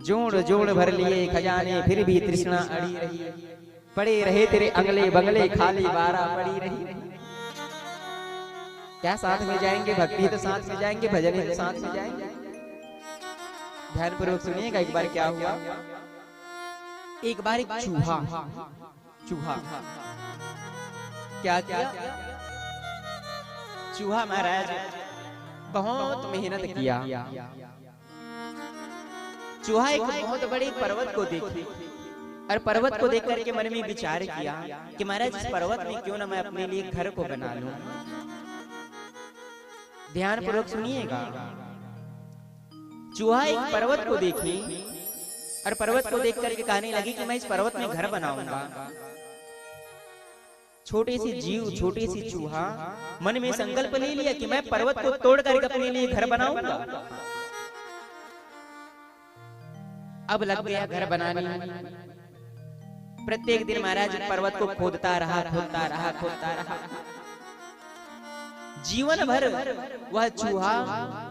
जोड़ जोड़ भर लिए खजाने फिर भी तृष्णा अड़ी रही, पड़े रहे तेरे अंगले बंगले खाली बारा पड़ी रही। क्या साथ में जाएंगे? भक्ति तो साथ में जाएंगे, भजन तो साथ में जाएंगे। ध्यान पूर्वक सुनिएगा। एक बार क्या हुआ, एक बार एक चूहा चूहा क्या किया, चूहा महाराज बहुत मेहनत किया। चूहा एक बहुत बड़े पर्वत को देखे और पर्वत को देख करके मन में विचार किया कि महाराज इस पर्वत में क्यों ना मैं अपने लिए घर को बना लूं। ध्यान पूर्वक सुनिएगा। चूहा एक पर्वत को देखी और पर्वत को देख करके कहने लगी कि मैं इस पर्वत में घर बनाऊंगा। छोटे से जीव, छोटे सी चूहा मन में संकल्प ले लिया कि मैं पर्वत को तोड़ करके अपने लिए घर बनाऊंगा। अब लग गया घर बनाने। प्रत्येक दिन महाराज पर्वत को खोदता रहा, खोदता रहा, खोदता रहा। जीवन भर वह चूहा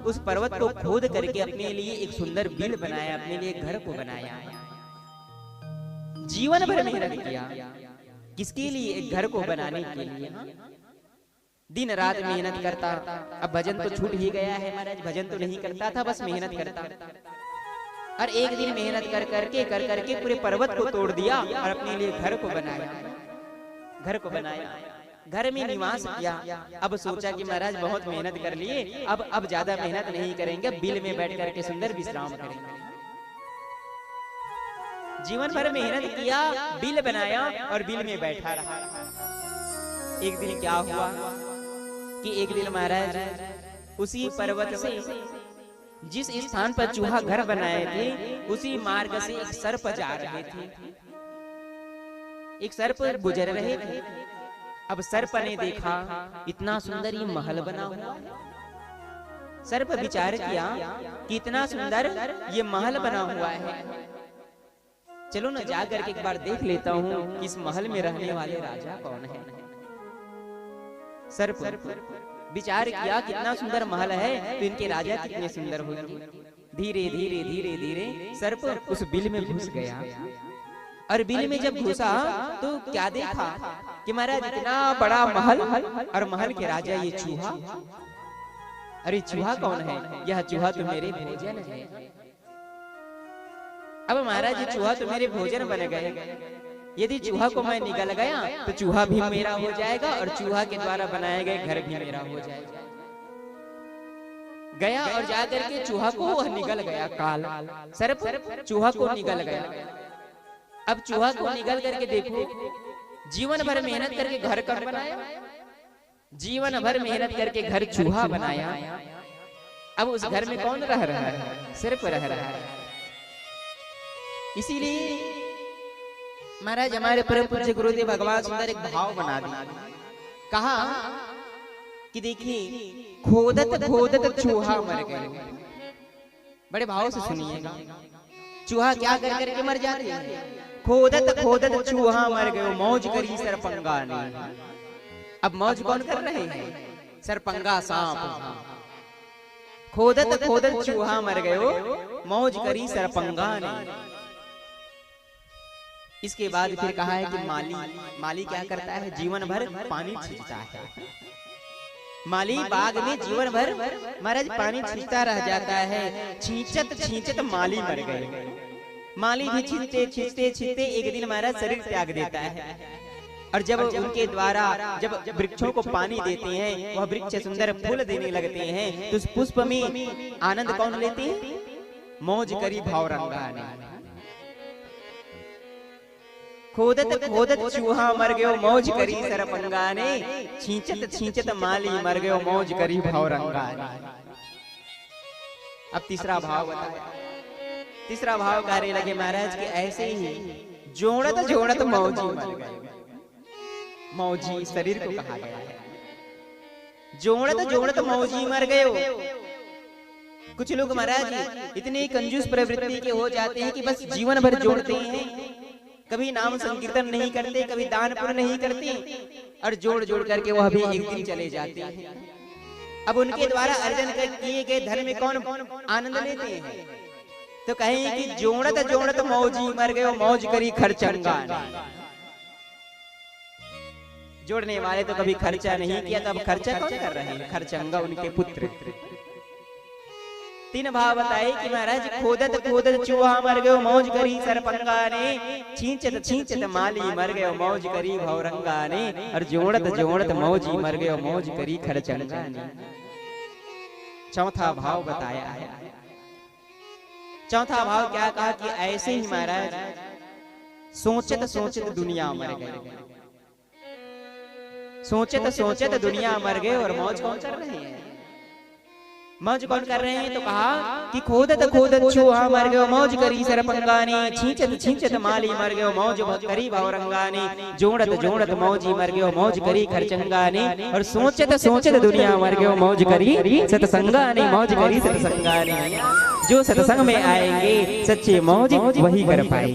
उस पर्वत को खोद करके अपने लिए एक सुंदर बिल बनाया, अपने लिए घर को बनाया। जीवन भर मेहनत किया, किसके लिए? एक घर को बनाने के लिए। दिन रात मेहनत करता। अब भजन तो छूट ही गया है महाराज, भजन तो नहीं करता था, बस मेहनत करता। और एक दिन मेहनत कर करके पूरे पर्वत को तोड़ दिया और अपने लिए घर को बनाया। घर को बनाया, घर में निवास किया। अब सोचा कि महाराज बहुत मेहनत कर लिए, अब ज्यादा मेहनत नहीं करेंगे, बिल में बैठ करके सुंदर विश्राम करेंगे। जीवन भर मेहनत किया, बिल बनाया और बिल में बैठा रहा। एक दिन क्या हुआ कि एक दिन महाराज उसी पर्वत से, जिस स्थान पर चूहा घर बनाए थे, उसी मार्ग से एक सर्प जा रहे थे। एक सर्प गुजर रहे थे। अब सर्प ने देखा इतना सुंदर ये महल बना हुआ है। सर्प विचार किया कि इतना सुंदर ये महल बना हुआ है, चलो ना जाकर के एक बार देख लेता हूँ कि इस महल में रहने वाले राजा कौन है। सर्प विचार किया कितना सुंदर महल है, तो इनके राजा कितने सुंदर होंगे। धीरे धीरे धीरे धीरे सर्प उस बिल में घुस गया और बिल में जब घुसा तो क्या देखा कि महाराज इतना बड़ा महल और महल के राजा ये चूहा। अरे चूहा कौन है? यह चूहा तो मेरे भोजन है। अब महाराज ये चूहा तो मेरे भोजन बन गए। यदि चूहा को मैं निगल गया तो चूहा भी मेरा हो जाएगा और चूहा के द्वारा बनाए गए घर भी मेरा हो जाएगा। गया और जाकर के चूहा को वह निगल गया। काल सर्प चूहा को निगल गया। अब चूहा को निगल करके देखो, जीवन भर मेहनत करके घर कब बनाया? जीवन भर मेहनत करके घर चूहा बनाया। अब उस घर में कौन रह रहा है? सर्प रह रहा है। इसीलिए महाराज हमारे परम पूज्य गुरुदेव भगवान सुंदर एक भाव बना दिया। कहा कि देखिए, खोदत खोदत चूहा मर गए। बड़े भाव से सुनिएगा। चूहा क्या कर करके मर जाते हैं? खोदत खोदत चूहा मर गए, मौज करी सरपंगा ने। अब मौज कौन कर रहे हैं? सरपंगा सांप। खोदत खोदत चूहा मर गए, मौज करी सरपंगा ने। इसके बाद फिर कहा है कि माली क्या करता है? जीवन भर पानी छींचता है। माली बाग में जीवन भर महाराज पानी छींचता रह जाता है। छींचत छींचत माली मर गए। माली भी छींचते छींचते छींचते एक दिन महाराज शरीर त्याग देता है। और जब उनके द्वारा जब वृक्षों को पानी देते हैं, वह वृक्ष सुंदर फूल देने लगते हैं, तो उस पुष्प में आनंद कौन लेते हैं? मौज करी भावरंगा ने। खोदत खोदत चूहा मर गयो, मौज करी सरपंगा ने। छींचत छींचत माली मर गयो, मौज करी भावरंगा ने। अब तीसरा भाव बताया। तीसरा भाव कहने लगे महाराज कि ऐसे ही जोड़त जोड़त मौजी मर गए। मौजी शरीर को कहा गया है। जोड़त जोड़त मौजी मर गए। कुछ लोग महाराज इतने कंजूस प्रवृत्ति के हो जाते हैं कि बस जीवन भर जोड़ते हैं, कभी नाम संकीर्तन नहीं करते, कभी दान पुण्य नहीं करते, और जोड़ जोड़ करके वह भी एक दिन चले जाते हैं। अब उनके द्वारा अर्जन किए गए धन में कौन आनंद लेते हैं? तो कहें कि जोड़त जोड़त मौजी मर गए मौज करी खर्चंगा ने। जोड़ने वाले तो कभी खर्चा नहीं किया, तो अब खर्चा कौन कर रहे हैं? खर्चंगा उनके पुत्र। तीन भाव बताए कि महाराज खोदत खोदत चूहा मर गयो मौज करी सरपंगा ने, छींचत छींचत माली मर गयो मौज करी भौरंगा ने, और जोड़त जोड़त मौजी मर गयो मौज करी खर्चंगा ने। चौथा भाव बताया है। चौथा भाव क्या कहा कि ऐसे ही महाराज सोचत सोचत दुनिया मर गई, सोचत सोचत दुनिया मर गए और मौज कौन कर रहे हैं? मौज कौन कर रहे हैं? तो कहा कि खोदत खोदत चूहा मर गयो मौज करी सरपंगा ने, छींचत छींचत माली मर गयो मौज करी भौरंगा ने, जोड़त जोड़त मौजी मर गयो मौज करी खर्चंगा ने, और सोचत सोचत दुनिया मर गयो मौज करी सतसंगा ने, मौज करी सतसंगा ने। जो सत्संग में आएंगे सच्चे मौज वही कर पाएंगे।